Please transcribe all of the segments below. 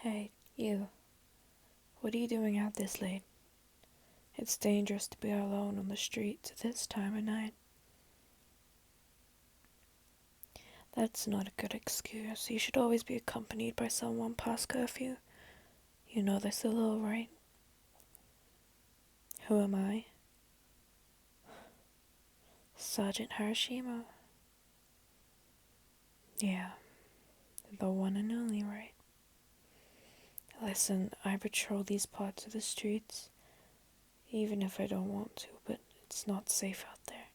Hey, you. What are you doing out this late? It's dangerous to be alone on the streets at this time of night. That's not a good excuse. You should always be accompanied by someone past curfew. You know this a little, right? Who am I? Sargent Hiroshima. Yeah, the one and only, right? Listen, I patrol these parts of the streets, even if I don't want to, but it's not safe out there.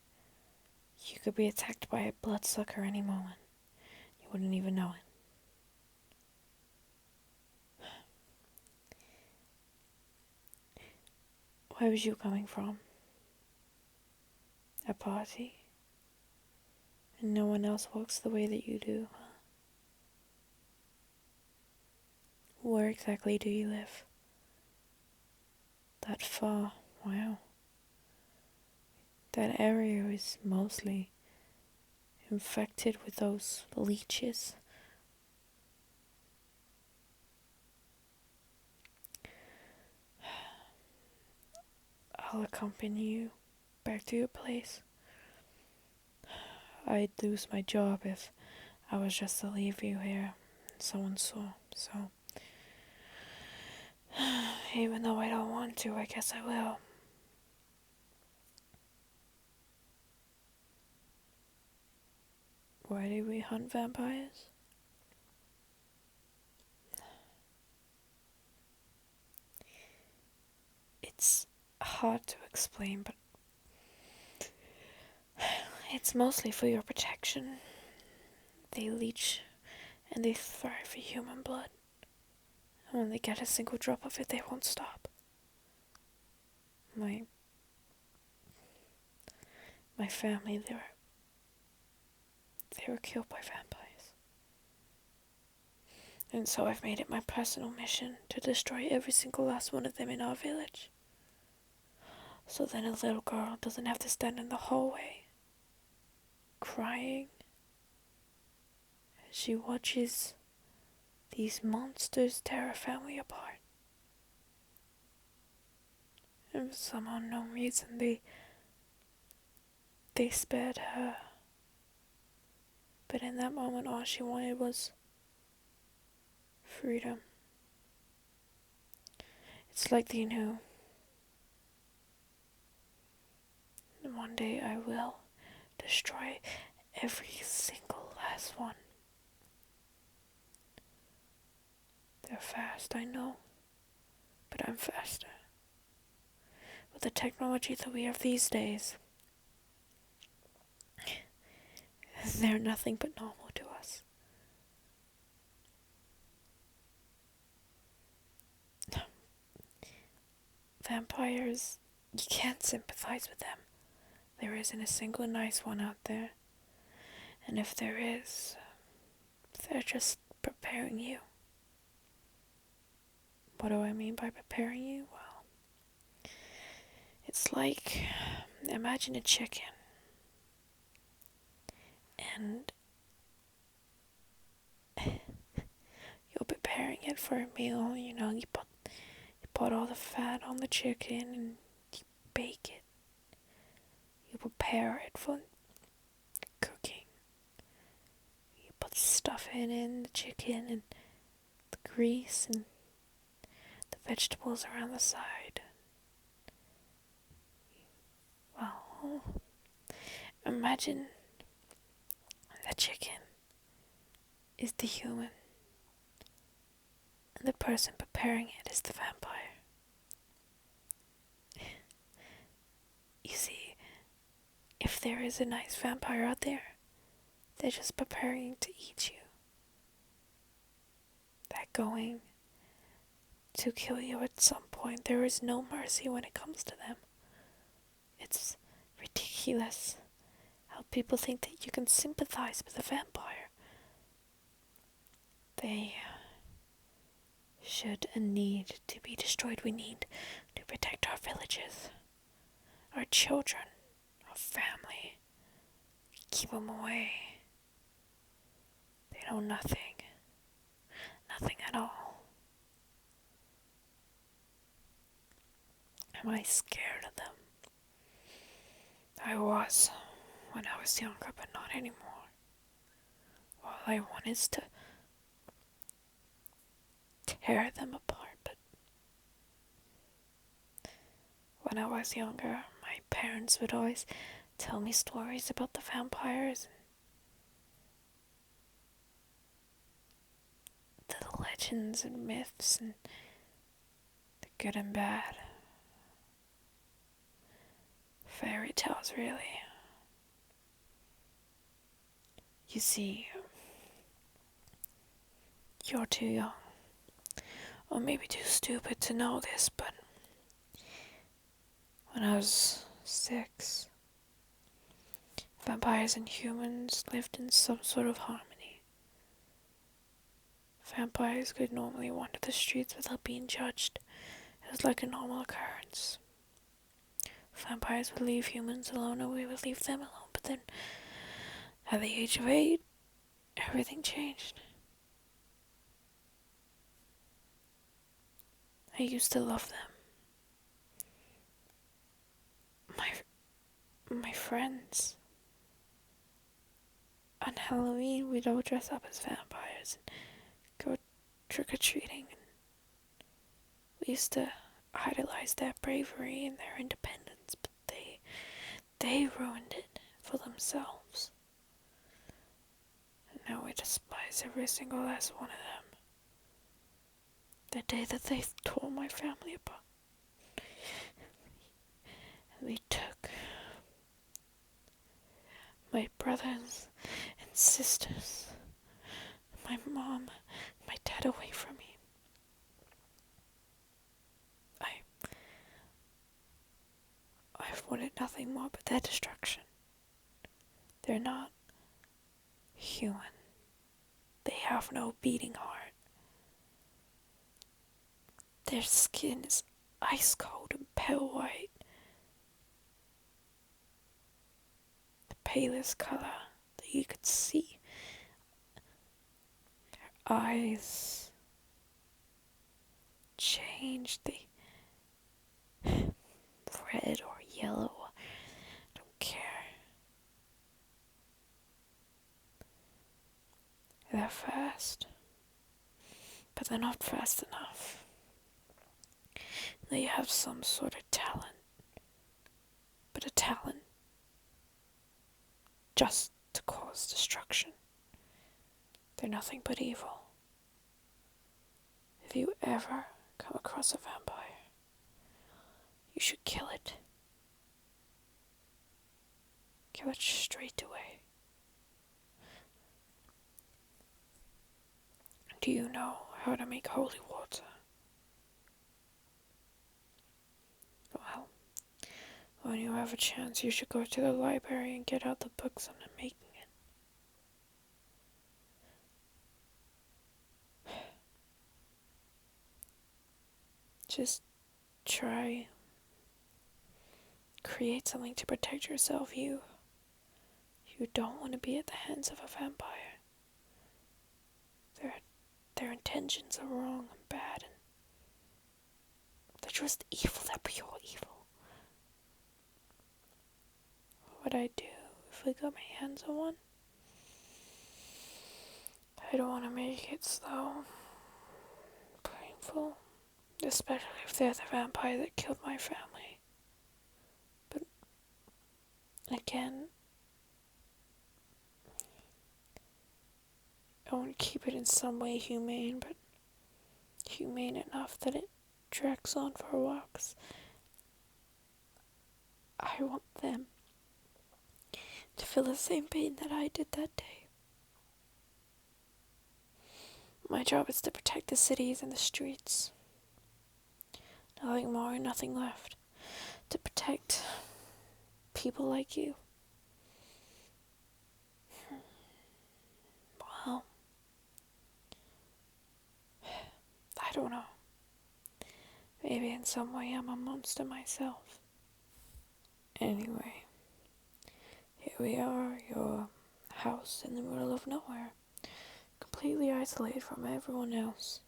You could be attacked by a bloodsucker any moment. You wouldn't even know it. Where was you coming from? A party? And no one else walks the way that you do, huh? Where exactly do you live? That far? Wow. That area is mostly infected with those leeches. I'll accompany you back to your place. I'd lose my job if I was just to leave you here and someone saw, so even though I don't want to, I guess I will. Why do we hunt vampires? It's hard to explain, but it's mostly for your protection. They leech and they thrive for human blood. And when they get a single drop of it, they won't stop. My family, they were killed by vampires. And so I've made it my personal mission to destroy every single last one of them in our village. So then a little girl doesn't have to stand in the hallway, crying, as she watches these monsters tear her family apart. And for some unknown reason, they spared her. But in that moment, all she wanted was freedom. It's like they knew. And one day I will destroy every single last one. They're fast, I know, but I'm faster. With the technology that we have these days, they're nothing but normal to us. Vampires, you can't sympathize with them. There isn't a single nice one out there. And if there is, they're just preparing you. What do I mean by preparing you? Well, it's like, imagine a chicken. And you're preparing it for a meal, you put all the fat on the chicken and you bake it. You prepare it for cooking. You put stuff in the chicken and the grease and the vegetables around the side. Well, imagine the chicken is the human and the person preparing it is the vampire. You see, if there is a nice vampire out there, they're just preparing to eat you. They're going to kill you at some point. There is no mercy when it comes to them. It's ridiculous how people think that you can sympathize with a vampire. They should and need to be destroyed. We need to protect our villages, our children, our family. Keep them away. They know nothing. Nothing at all. Am I scared of them? I was when I was younger, but not anymore. All I want is to tear them apart, but when I was younger, my parents would always tell me stories about the vampires and the legends and myths and the good and bad. Fairy tales, really. You see, you're too young, or maybe too stupid to know this, but when I was 6, vampires and humans lived in some sort of harmony. Vampires could normally wander the streets without being judged. It was like a normal occurrence. Vampires would leave humans alone, or we would leave them alone, but then, at the age of 8, everything changed. I used to love them. My friends. On Halloween, we'd all dress up as vampires and go trick-or-treating. We used to idolize their bravery and their independence, but they ruined it for themselves. And now we despise every single last one of them. The day that they tore my family apart. And they took my brothers and sisters, my mom, my dad away from me. I've wanted nothing more but their destruction. They're not human. They have no beating heart. Their skin is ice cold and pale white. The palest color that you could see. Their eyes change. They red or yellow. I don't care. They're fast, but they're not fast enough. They have some sort of talent, but a talent just to cause destruction. They're nothing but evil. If you ever come across a vampire, you should kill it. Kill it straight away. Do you know how to make holy water? Well, when you have a chance, you should go to the library and get out the books on making it. Just try. Create something to protect yourself. You don't want to be at the hands of a vampire. Their intentions are wrong and bad, and they're just evil. They're pure evil. What I'd do if I got my hands on one? I don't want to make it slow, painful, especially if they're the vampire that killed my family. But again, I want to keep it in some way humane, but humane enough that it drags on for a while, 'cause I want them to feel the same pain that I did that day. My job is to protect the cities and the streets. Nothing more, nothing left. To protect people like you. Well, I don't know. Maybe in some way I'm a monster myself. Anyway, here we are, your house in the middle of nowhere. Completely isolated from everyone else.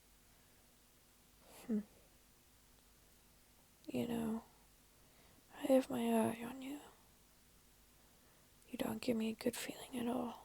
You know, have my eye on you. You don't give me a good feeling at all.